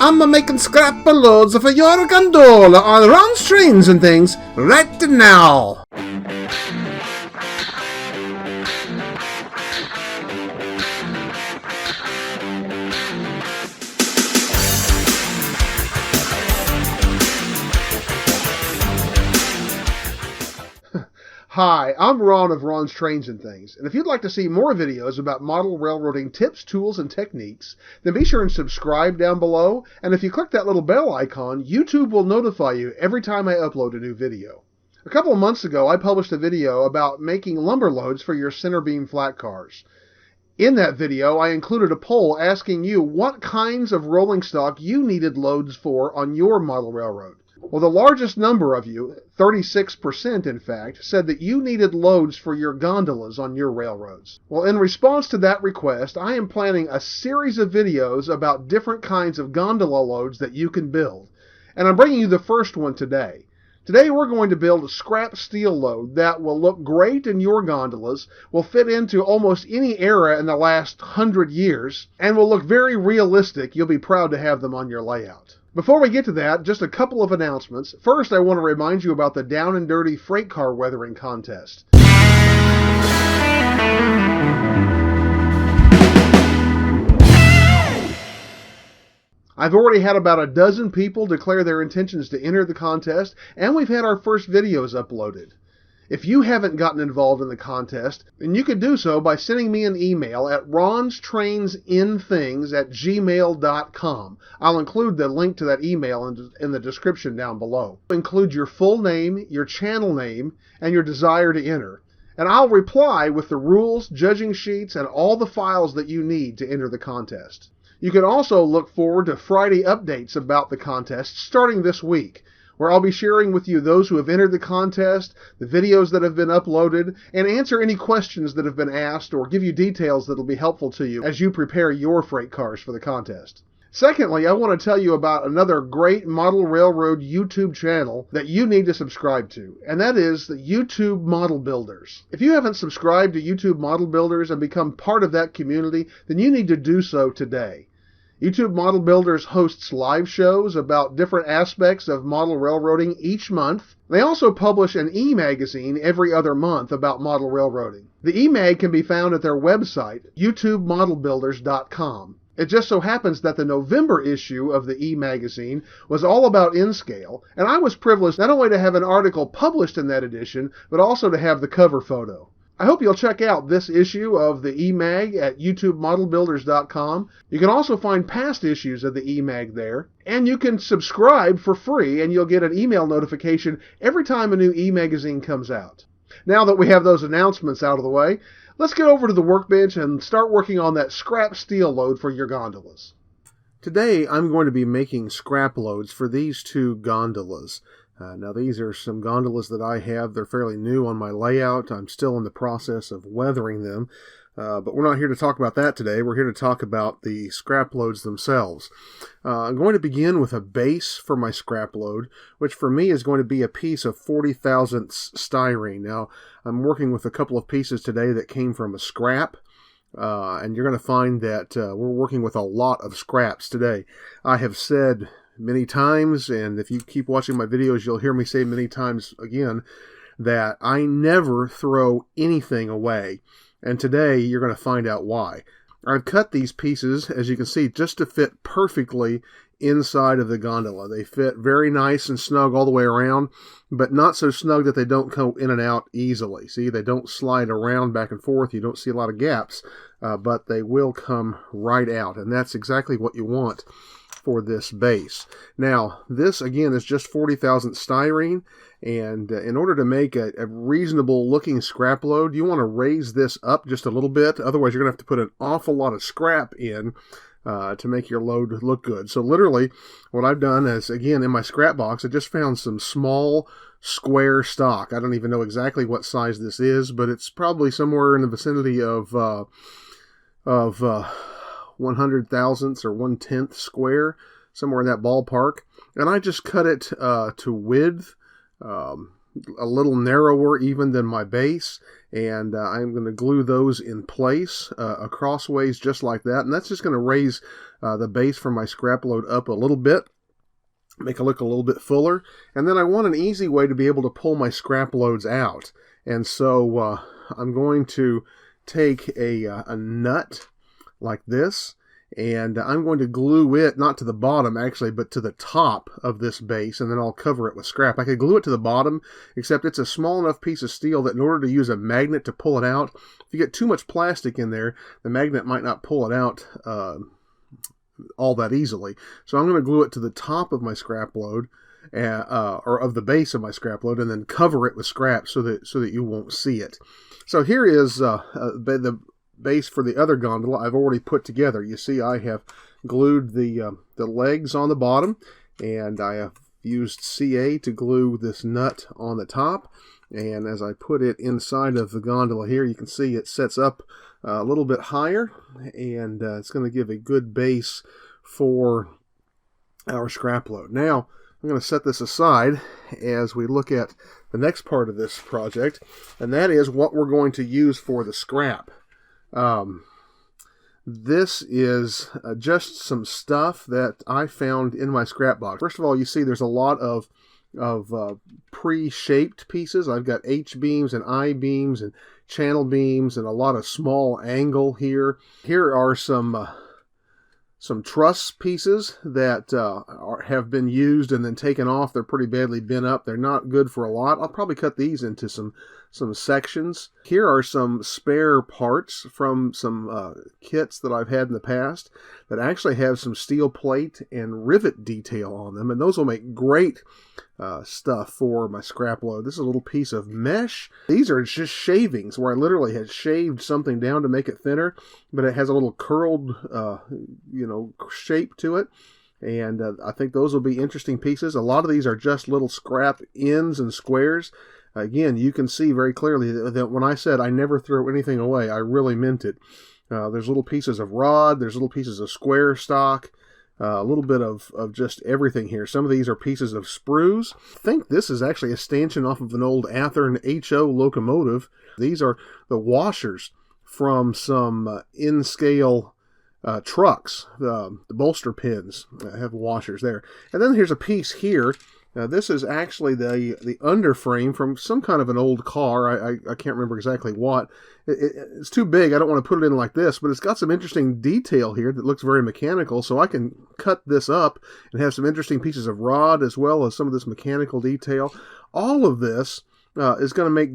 I'm making scrap loads for your gondola on Ron's Trains and Things right now. Hi, I'm Ron of Ron's Trains and Things, and if you'd like to see more videos about model railroading tips, tools, and techniques, then be sure and subscribe down below, and if you click that little bell icon, YouTube will notify you every time I upload a new video. A couple of months ago, I published a video about making lumber loads for your center beam flat cars. In that video, I included a poll asking you what kinds of rolling stock you needed loads for on your model railroad. Well, the largest number of you, 36% in fact, said that you needed loads for your gondolas on your railroads. Well, in response to that request, I am planning a series of videos about different kinds of gondola loads that you can build. And I'm bringing you the first one today. Today we're going to build a scrap steel load that will look great in your gondolas, will fit into almost any era in the last 100 years, and will look very realistic. You'll be proud to have them on your layout. Before we get to that, just a couple of announcements. First, I want to remind you about the Down and Dirty Freight Car Weathering Contest. I've already had about a dozen people declare their intentions to enter the contest, and we've had our first videos uploaded. If you haven't gotten involved in the contest, then you could do so by sending me an email at ronstrainsnthings@gmail.com. I'll include the link to that email in the description down below. Include your full name, your channel name, and your desire to enter. And I'll reply with the rules, judging sheets, and all the files that you need to enter the contest. You can also look forward to Friday updates about the contest starting this week, where I'll be sharing with you those who have entered the contest, the videos that have been uploaded, and answer any questions that have been asked or give you details that will be helpful to you as you prepare your freight cars for the contest. Secondly, I want to tell you about another great model railroad YouTube channel that you need to subscribe to, and that is the YouTube Model Builders. If you haven't subscribed to YouTube Model Builders and become part of that community, then you need to do so today. YouTube Model Builders hosts live shows about different aspects of model railroading each month. They also publish an e-magazine every other month about model railroading. The e-mag can be found at their website, youtubemodelbuilders.com. It just so happens that the November issue of the e-magazine was all about N-scale, and I was privileged not only to have an article published in that edition, but also to have the cover photo. I hope you'll check out this issue of the e-mag at youtubemodelbuilders.com. You can also find past issues of the e-mag there. And you can subscribe for free, and you'll get an email notification every time a new e-magazine comes out. Now that we have those announcements out of the way, let's get over to the workbench and start working on that scrap steel load for your gondolas. Today I'm going to be making scrap loads for these two gondolas. Now these are some gondolas that I have. They're fairly new on my layout. I'm still in the process of weathering them. But we're not here to talk about that today. We're here to talk about the scrap loads themselves. I'm going to begin with a base for my scrap load, which for me is going to be a piece of 40 thousandths styrene. Now I'm working with a couple of pieces today that came from a scrap. And you're going to find that we're working with a lot of scraps today. I have said many times, and if you keep watching my videos, you'll hear me say many times again, that I never throw anything away. And today, you're going to find out why. I've cut these pieces, as you can see, just to fit perfectly inside of the gondola. They fit very nice and snug all the way around, but not so snug that they don't go in and out easily. See, they don't slide around back and forth. You don't see a lot of gaps, but they will come right out. And that's exactly what you want for this base. Now, this again is just 40 thousandths styrene, and in order to make a reasonable looking scrap load, you want to raise this up just a little bit. Otherwise, you're going to have to put an awful lot of scrap in to make your load look good. So literally, what I've done is, again, in my scrap box, I just found some small square stock. I don't even know exactly what size this is, but it's probably somewhere in the vicinity of 100 thousandths or 1/10 square, somewhere in that ballpark. And I just cut it to width, a little narrower even than my base, and I'm going to glue those in place crossways just like that, and that's just going to raise the base for my scrap load up a little bit, make it look a little bit fuller, and then I want an easy way to be able to pull my scrap loads out. And so I'm going to take a nut like this, and I'm going to glue it, not to the bottom actually, but to the top of this base, and then I'll cover it with scrap. I could glue it to the bottom, except it's a small enough piece of steel that in order to use a magnet to pull it out, if you get too much plastic in there, the magnet might not pull it out all that easily. So I'm going to glue it to the top of my scrap load, or of the base of my scrap load, and then cover it with scrap so that you won't see it. So here is the base for the other gondola I've already put together. You see I have glued the legs on the bottom, and I have used CA to glue this nut on the top. And as I put it inside of the gondola here, you can see it sets up a little bit higher, and it's going to give a good base for our scrap load. Now I'm going to set this aside as we look at the next part of this project, and that is what we're going to use for the scrap. This is just some stuff that I found in my scrap box. First of all, you see there's a lot of pre-shaped pieces. I've got H-beams and I-beams and channel beams and a lot of small angle here. Here are some truss pieces that have been used and then taken off. They're pretty badly bent up. They're not good for a lot. I'll probably cut these into some sections. Here are some spare parts from some kits that I've had in the past that actually have some steel plate and rivet detail on them, and those will make great stuff for my scrap load. This is a little piece of mesh. These are just shavings where I literally had shaved something down to make it thinner, but it has a little curled shape to it, and I think those will be interesting pieces. A lot of these are just little scrap ends and squares. Again, you can see very clearly that when I said I never throw anything away, I really meant it. There's little pieces of rod, there's little pieces of square stock, a little bit of just everything here. Some of these are pieces of sprues. I think this is actually a stanchion off of an old Athearn HO locomotive. These are the washers from some in-scale trucks. The bolster pins have washers there. And then here's a piece here. This is actually the underframe from some kind of an old car. I can't remember exactly what. It's too big. I don't want to put it in like this, but it's got some interesting detail here that looks very mechanical, so I can cut this up and have some interesting pieces of rod as well as some of this mechanical detail. All of this is going to make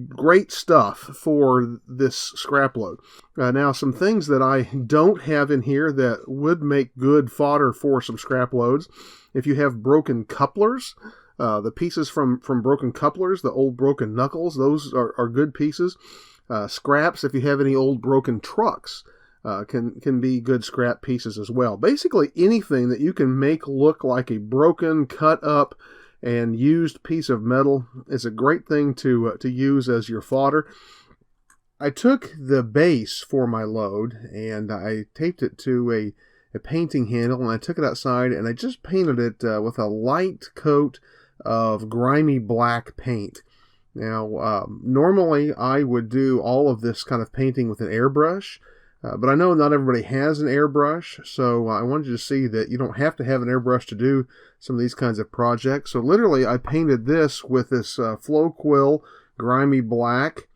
great stuff for this scrap load. Now, some things that I don't have in here that would make good fodder for some scrap loads. If you have broken couplers, the pieces from broken couplers, the old broken knuckles, those are good pieces. Scraps, if you have any old broken trucks, can be good scrap pieces as well. Basically anything that you can make look like a broken, cut up, and used piece of metal is a great thing to use as your fodder. I took the base for my load and I taped it to a painting handle, and I took it outside and I just painted it with a light coat of grimy black paint. Now, normally I would do all of this kind of painting with an airbrush, but I know not everybody has an airbrush, so I wanted you to see that you don't have to have an airbrush to do some of these kinds of projects. So literally I painted this with this Flow Quill grimy black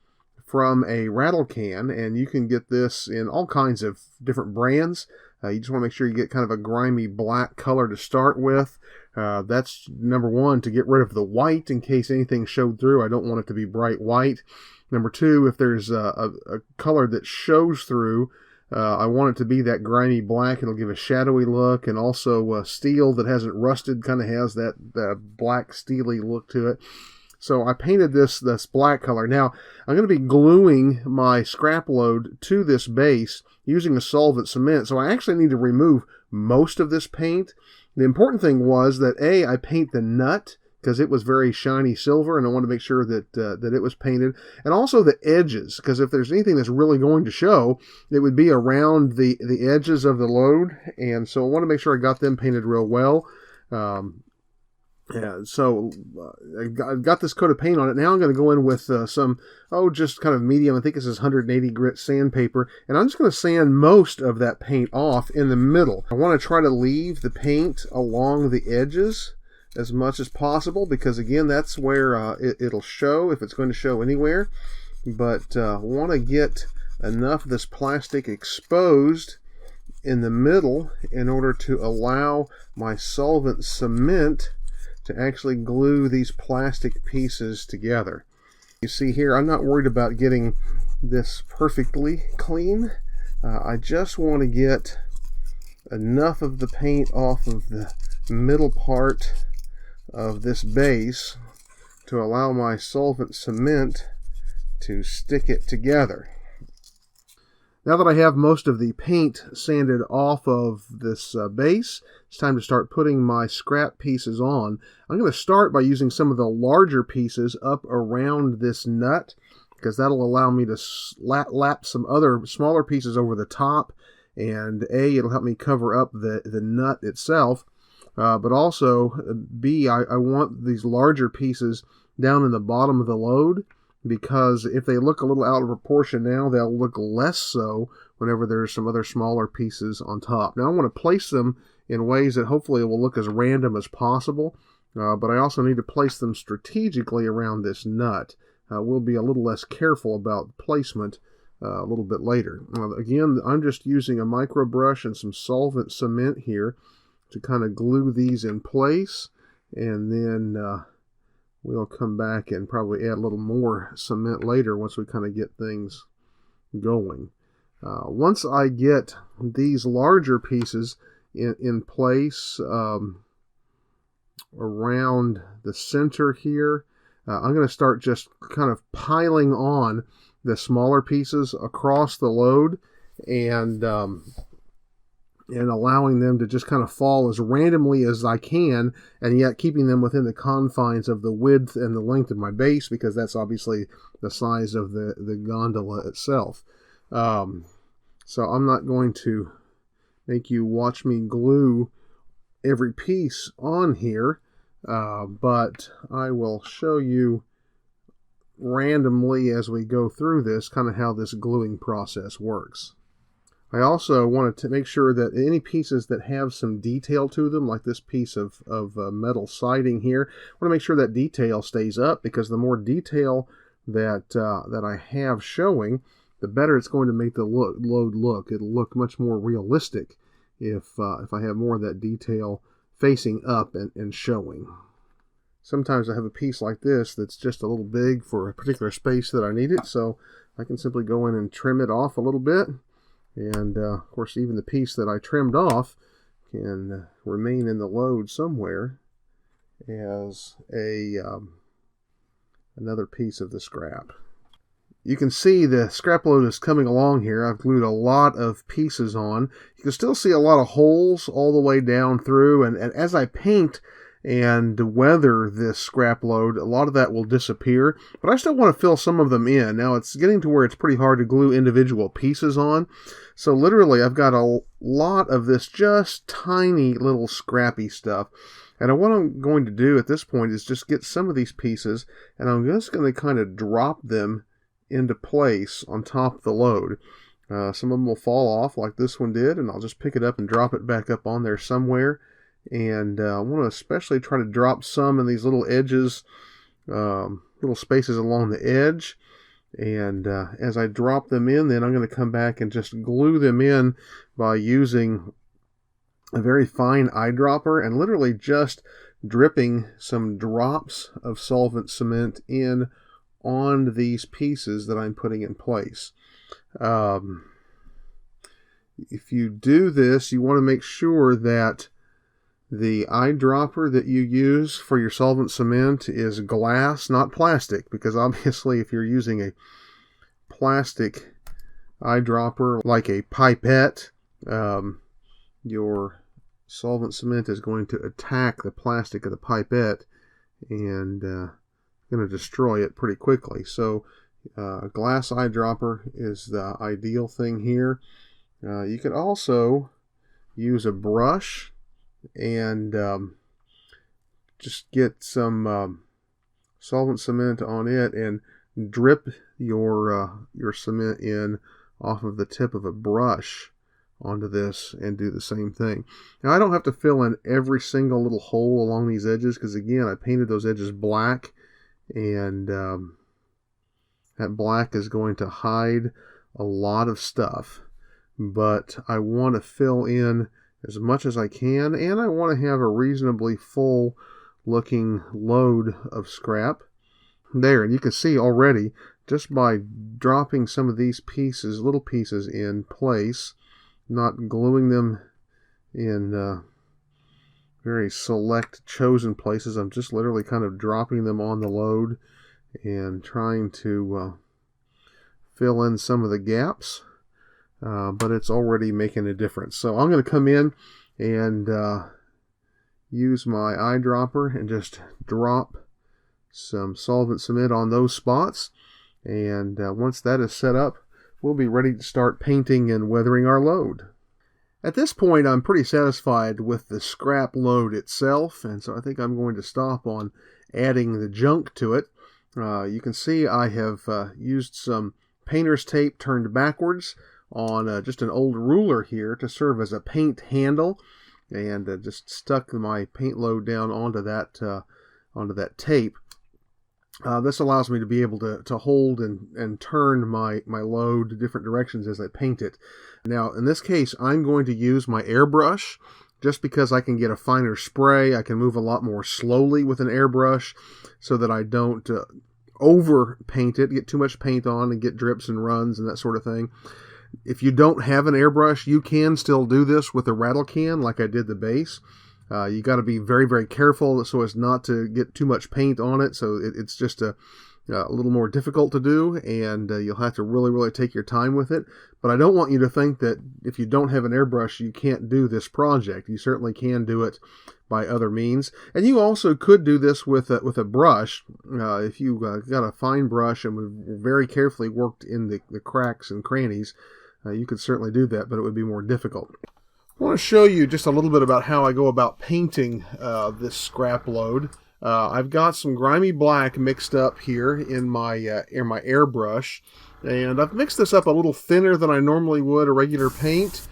from a rattle can, and you can get this in all kinds of different brands. You just want to make sure you get kind of a grimy black color to start with. That's number one, to get rid of the white in case anything showed through. I don't want it to be bright white. Number two, if there's a color that shows through, I want it to be that grimy black. It'll give a shadowy look, and also steel that hasn't rusted kind of has that black steely look to it. So I painted this black color. Now, I'm going to be gluing my scrap load to this base using a solvent cement, so I actually need to remove most of this paint. The important thing was that I paint the nut, because it was very shiny silver, and I wanted to make sure that it was painted, and also the edges, because if there's anything that's really going to show, it would be around the edges of the load, and so I want to make sure I got them painted real well. Yeah, so I've got this coat of paint on it. Now I'm going to go in with some, just kind of medium, I think this is 180 grit sandpaper, and I'm just going to sand most of that paint off in the middle. I want to try to leave the paint along the edges as much as possible, because again, that's where it'll show, if it's going to show anywhere. But I want to get enough of this plastic exposed in the middle in order to allow my solvent cement to actually glue these plastic pieces together. You see here, I'm not worried about getting this perfectly clean. I just want to get enough of the paint off of the middle part of this base to allow my solvent cement to stick it together. Now that I have most of the paint sanded off of this base, it's time to start putting my scrap pieces on. I'm going to start by using some of the larger pieces up around this nut, because that'll allow me to lap some other smaller pieces over the top, and A, it'll help me cover up the nut itself, but also B, I want these larger pieces down in the bottom of the load, because if they look a little out of proportion now, they'll look less so whenever there's some other smaller pieces on top. Now I want to place them in ways that hopefully will look as random as possible, but I also need to place them strategically around this nut. We'll be a little less careful about placement a little bit later. Again, I'm just using a micro brush and some solvent cement here to kind of glue these in place, and then we'll come back and probably add a little more cement later once we kind of get things going. Once I get these larger pieces in place around the center here, I'm going to start just kind of piling on the smaller pieces across the load, and allowing them to just kind of fall as randomly as I can, and yet keeping them within the confines of the width and the length of my base, because that's obviously the size of the gondola itself. So I'm not going to make you watch me glue every piece on here, but I will show you randomly as we go through this kind of how this gluing process works. I also wanted to make sure that any pieces that have some detail to them, like this piece of metal siding here, I want to make sure that detail stays up, because the more detail that I have showing, the better it's going to make the load look. It'll look much more realistic if I have more of that detail facing up and showing. Sometimes I have a piece like this that's just a little big for a particular space that I need it, so I can simply go in and trim it off a little bit. And of course, even the piece that I trimmed off can remain in the load somewhere as another piece of the scrap. You can see the scrap load is coming along here. I've glued a lot of pieces on. You can still see a lot of holes all the way down through, and as I paint and weather this scrap load, a lot of that will disappear, but I still want to fill some of them in. Now it's getting to where it's pretty hard to glue individual pieces on, so literally I've got a lot of this just tiny little scrappy stuff, and what I'm going to do at this point is just get some of these pieces, and I'm just going to kind of drop them into place on top of the load. Some of them will fall off like this one did, and I'll just pick it up and drop it back up on there somewhere. And I want to especially try to drop some in these little edges, little spaces along the edge. And as I drop them in, then I'm going to come back and just glue them in by using a very fine eyedropper and literally just dripping some drops of solvent cement in on these pieces that I'm putting in place. If you do this, you want to make sure that the eyedropper that you use for your solvent cement is glass, not plastic, because obviously if you're using a plastic eyedropper like a pipette, your solvent cement is going to attack the plastic of the pipette and going to destroy it pretty quickly. So a glass eyedropper is the ideal thing here. You could also use a brush and just get some solvent cement on it and drip your cement in off of the tip of a brush onto this and do the same thing. Now I don't have to fill in every single little hole along these edges because again I painted those edges black, and that black is going to hide a lot of stuff, but I want to fill in as much as I can, and I want to have a reasonably full looking load of scrap there. And you can see already just by dropping some of these pieces, little pieces in place, not gluing them in very select chosen places, I'm just literally kind of dropping them on the load and trying to fill in some of the gaps, but it's already making a difference. So I'm going to come in and use my eyedropper and just drop some solvent cement on those spots, and once that is set up, we'll be ready to start painting and weathering our load. At this point, I'm pretty satisfied with the scrap load itself, and so I think I'm going to stop on adding the junk to it. You can see I have used some painter's tape turned backwards on just an old ruler here to serve as a paint handle, and just stuck my paint load down onto that tape. This allows me to be able to hold and turn my load different directions as I paint it. Now, in this case, I'm going to use my airbrush just because I can get a finer spray. I can move a lot more slowly with an airbrush so that I don't over paint it, get too much paint on and get drips and runs and that sort of thing. If you don't have an airbrush, you can still do this with a rattle can like I did the base. You got to be very, very careful so as not to get too much paint on it. So it's just a little more difficult to do, and you'll have to really, really take your time with it. But I don't want you to think that if you don't have an airbrush, you can't do this project. You certainly can do it by other means. And you also could do this with a brush. If you got a fine brush and very carefully worked in the cracks and crannies, you could certainly do that, but it would be more difficult. I want to show you just a little bit about how I go about painting this scrap load. I've got some grimy black mixed up here in my airbrush, and I've mixed this up a little thinner than I normally would a regular paint.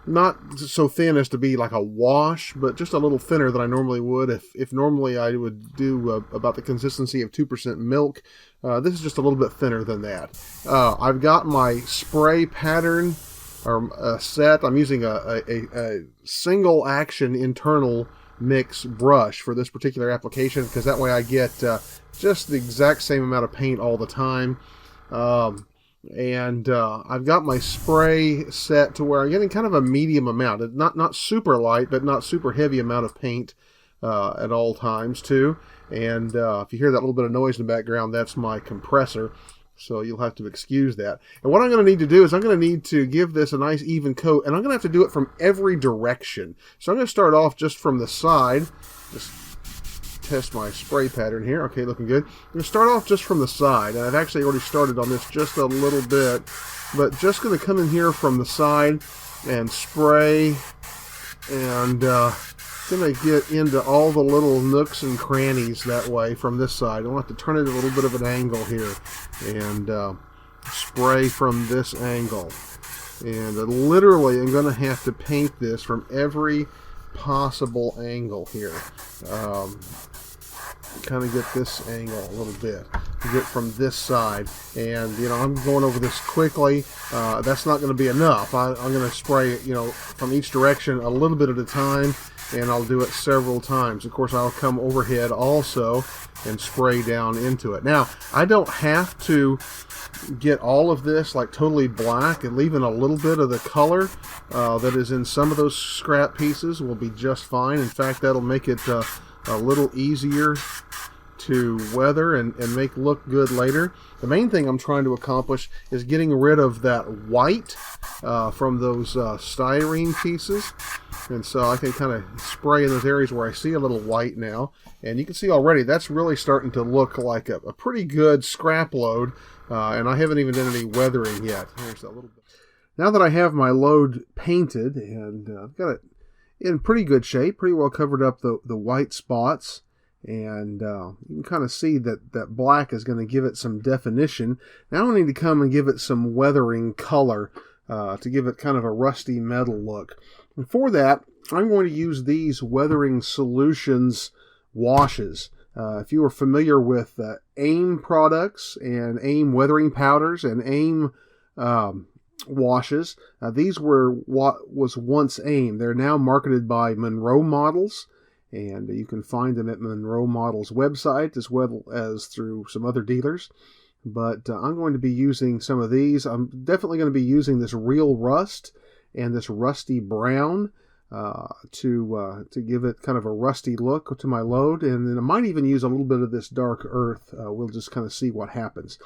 Not so thin as to be like a wash, but just a little thinner than I normally would. If normally I would do about the consistency of 2% milk, this is just a little bit thinner than that. I've got my spray pattern set. I'm using a single action internal mix brush for this particular application because that way I get just the exact same amount of paint all the time. And I've got my spray set to where I'm getting kind of a medium amount, not super light, but not super heavy amount of paint at all times too. And if you hear that little bit of noise in the background, that's my compressor. So you'll have to excuse that. And what I'm going to need to do is I'm going to need to give this a nice even coat, and I'm going to have to do it from every direction. So I'm going to start off just from the side. Just test my spray pattern here. Okay, looking good. I'm going to start off just from the side, and I've actually already started on this just a little bit, but just going to come in here from the side and spray, and going to get into all the little nooks and crannies that way from this side. I'll have to turn it at a little bit of an angle here and spray from this angle. And literally I'm going to have to paint this from every possible angle here. Kind of get this angle a little bit. Get from this side, and I'm going over this quickly. That's not going to be enough. I'm going to spray from each direction a little bit at a time, and I'll do it several times. Of course, I'll come overhead also and spray down into it. Now, I don't have to get all of this like totally black, and leaving a little bit of the color that is in some of those scrap pieces will be just fine. In fact, that'll make it a little easier to weather and make look good later. The main thing I'm trying to accomplish is getting rid of that white from those styrene pieces. And so I can kind of spray in those areas where I see a little white now. And you can see already that's really starting to look like a pretty good scrap load. And I haven't even done any weathering yet. There's that little bit. Now that I have my load painted, and I've got it in pretty good shape, pretty well covered up the white spots. And you can kind of see that that black is going to give it some definition. Now I need to come and give it some weathering color to give it kind of a rusty metal look. And for that, I'm going to use these Weathering Solutions washes. If you are familiar with AIM products and AIM weathering powders and AIM washes, these were what was once AIM. They're now marketed by Monroe Models, and you can find them at Monroe Models website as well as through some other dealers. But I'm going to be using some of these. I'm definitely going to be using this Real Rust and this Rusty Brown to give it kind of a rusty look to my load. And then I might even use a little bit of this Dark Earth. We'll just kind of see what happens.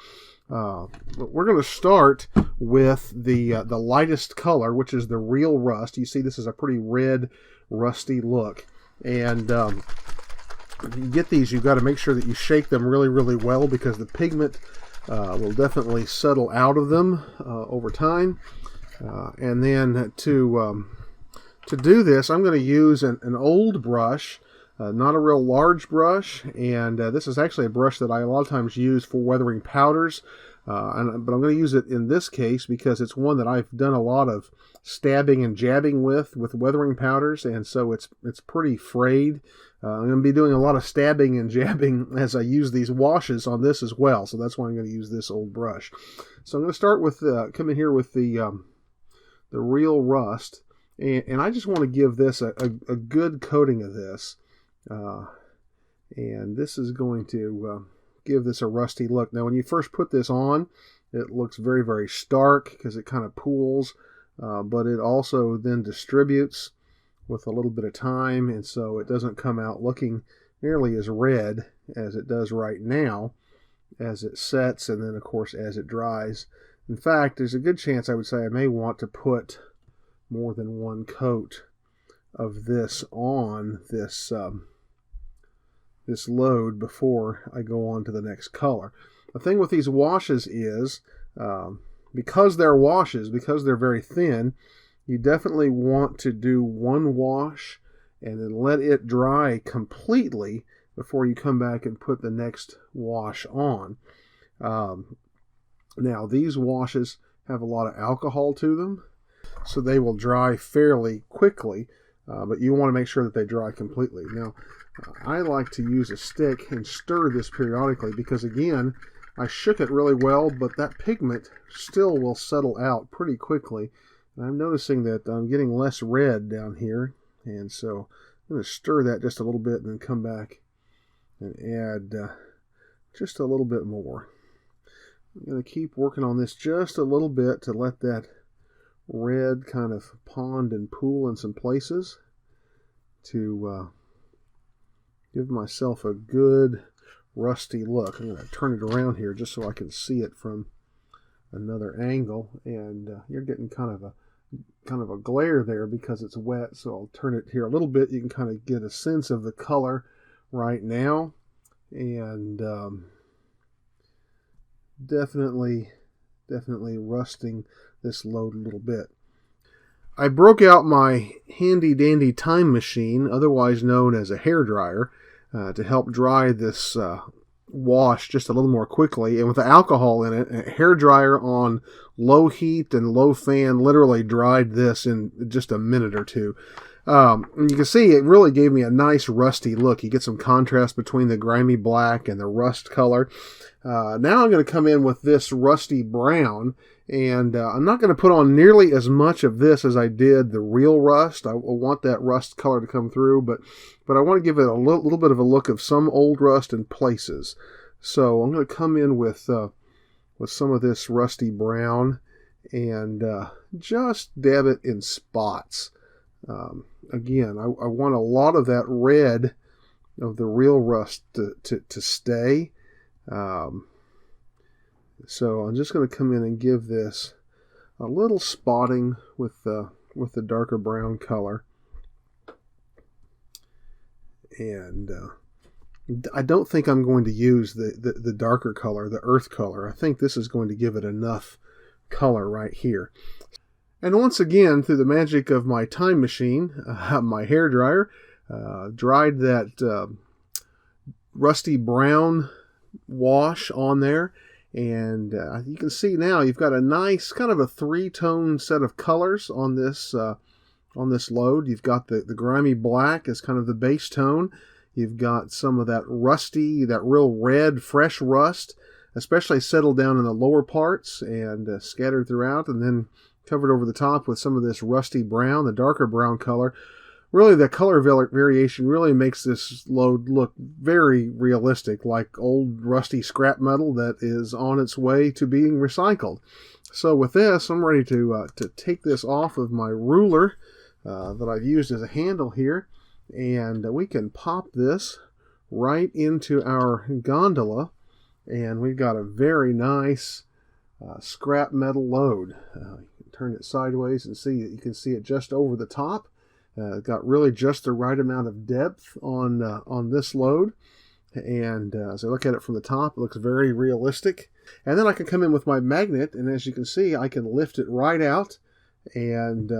But we're going to start with the lightest color, which is the Real Rust. You see this is a pretty red, rusty look. And if you get these, you've got to make sure that you shake them really, really well, because the pigment will definitely settle out of them over time. And then to do this, I'm going to use an old brush, not a real large brush, and this is actually a brush that I a lot of times use for weathering powders, but I'm going to use it in this case because it's one that I've done a lot of stabbing and jabbing with weathering powders, and so it's pretty frayed. I'm going to be doing a lot of stabbing and jabbing as I use these washes on this as well, so that's why I'm going to use this old brush. So I'm going to start with come in here with the Real Rust, and I just want to give this a good coating of this, and this is going to give this a rusty look. Now when you first put this on, it looks very, very stark because it kind of pools, but it also then distributes with a little bit of time, and so it doesn't come out looking nearly as red as it does right now as it sets, and then of course as it dries. In fact, there's a good chance I would say I may want to put more than one coat of this on this this load before I go on to the next color. The thing with these washes is because they're washes, because they're very thin, you definitely want to do one wash and then let it dry completely before you come back and put the next wash on. Now these washes have a lot of alcohol to them, so they will dry fairly quickly, but you want to make sure that they dry completely. Now I like to use a stick and stir this periodically because, again, I shook it really well, but that pigment still will settle out pretty quickly. And I'm noticing that I'm getting less red down here, and so I'm going to stir that just a little bit and then come back and add just a little bit more. I'm going to keep working on this just a little bit to let that red kind of pond and pool in some places to give myself a good rusty look. I'm going to turn it around here just so I can see it from another angle, and you're getting kind of a glare there because it's wet, so I'll turn it here a little bit. You can kind of get a sense of the color right now, and definitely rusting this load a little bit. I broke out my handy dandy time machine, otherwise known as a hairdryer, to help dry this wash just a little more quickly. And with the alcohol in it, a hairdryer on low heat and low fan literally dried this in just a minute or two. And you can see it really gave me a nice rusty look. You get some contrast between the grimy black and the rust color. Now I'm going to come in with this rusty brown, and I'm not going to put on nearly as much of this as I did the Real Rust. I want that rust color to come through, but I want to give it a little bit of a look of some old rust in places. So I'm going to come in with some of this rusty brown and just dab it in spots. Again, I want a lot of that red of the Real Rust to stay. So I'm just going to come in and give this a little spotting with the darker brown color. And I don't think I'm going to use the darker color, the earth color. I think this is going to give it enough color right here. And once again, through the magic of my time machine, my hair dryer dried that rusty brown wash on there. And you can see now you've got a nice kind of a three-tone set of colors on this load. You've got the grimy black as kind of the base tone. You've got some of that rusty, that real red, fresh rust, especially settled down in the lower parts and scattered throughout, and then covered over the top with some of this rusty brown, the darker brown color. Really, the color variation really makes this load look very realistic, like old rusty scrap metal that is on its way to being recycled. So with this, I'm ready to take this off of my ruler that I've used as a handle here, and we can pop this right into our gondola, and we've got a very nice scrap metal load. You can turn it sideways and see that you can see it just over the top. Got really just the right amount of depth on this load, and as I look at it from the top, it looks very realistic. And then I can come in with my magnet, and as you can see, I can lift it right out and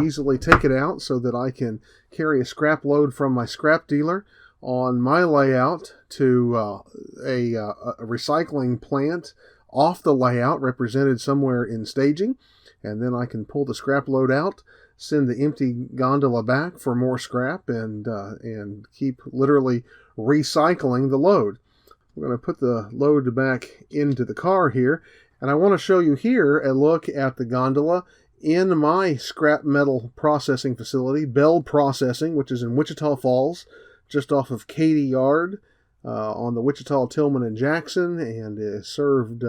easily take it out so that I can carry a scrap load from my scrap dealer on my layout to a recycling plant off the layout represented somewhere in staging, and then I can pull the scrap load out, send the empty gondola back for more scrap, and keep literally recycling the load. We're going to put the load back into the car here, and I want to show you here a look at the gondola in my scrap metal processing facility, Bell Processing, which is in Wichita Falls, just off of Katy Yard on the Wichita, Tillman, and Jackson, and is served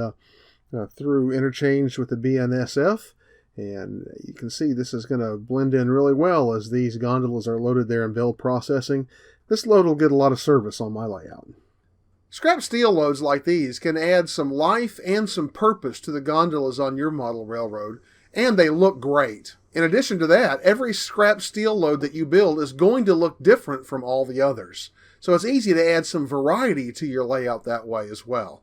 through interchange with the BNSF. And you can see this is going to blend in really well as these gondolas are loaded there in Bell Processing. This load will get a lot of service on my layout. Scrap steel loads like these can add some life and some purpose to the gondolas on your model railroad, and they look great. In addition to that, every scrap steel load that you build is going to look different from all the others, so it's easy to add some variety to your layout that way as well.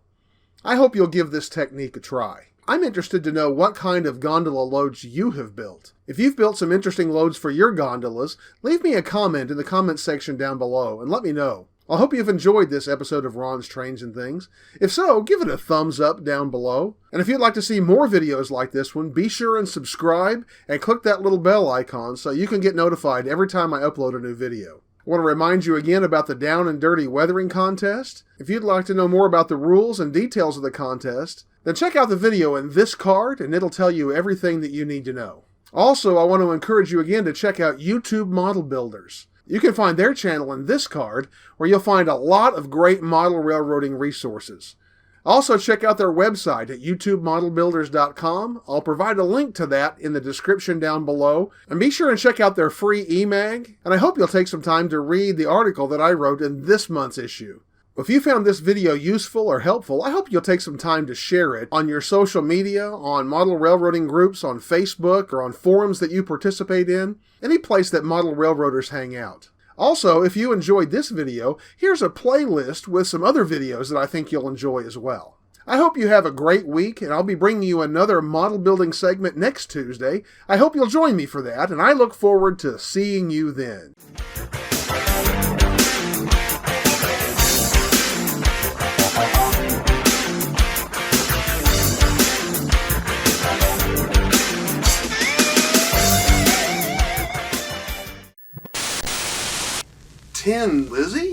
I hope you'll give this technique a try. I'm interested to know what kind of gondola loads you have built. If you've built some interesting loads for your gondolas, leave me a comment in the comment section down below and let me know. I hope you've enjoyed this episode of Ron's Trains and Things. If so, give it a thumbs up down below. And if you'd like to see more videos like this one, be sure and subscribe and click that little bell icon so you can get notified every time I upload a new video. I want to remind you again about the Down and Dirty Weathering Contest. If you'd like to know more about the rules and details of the contest, then check out the video in this card and it'll tell you everything that you need to know. Also, I want to encourage you again to check out YouTube Model Builders. You can find their channel in this card, where you'll find a lot of great model railroading resources. Also, check out their website at youtubemodelbuilders.com. I'll provide a link to that in the description down below. And be sure and check out their free e-mag. And I hope you'll take some time to read the article that I wrote in this month's issue. If you found this video useful or helpful, I hope you'll take some time to share it on your social media, on model railroading groups, on Facebook, or on forums that you participate in, any place that model railroaders hang out. Also, if you enjoyed this video, here's a playlist with some other videos that I think you'll enjoy as well. I hope you have a great week, and I'll be bringing you another model building segment next Tuesday. I hope you'll join me for that, and I look forward to seeing you then. Lizzie?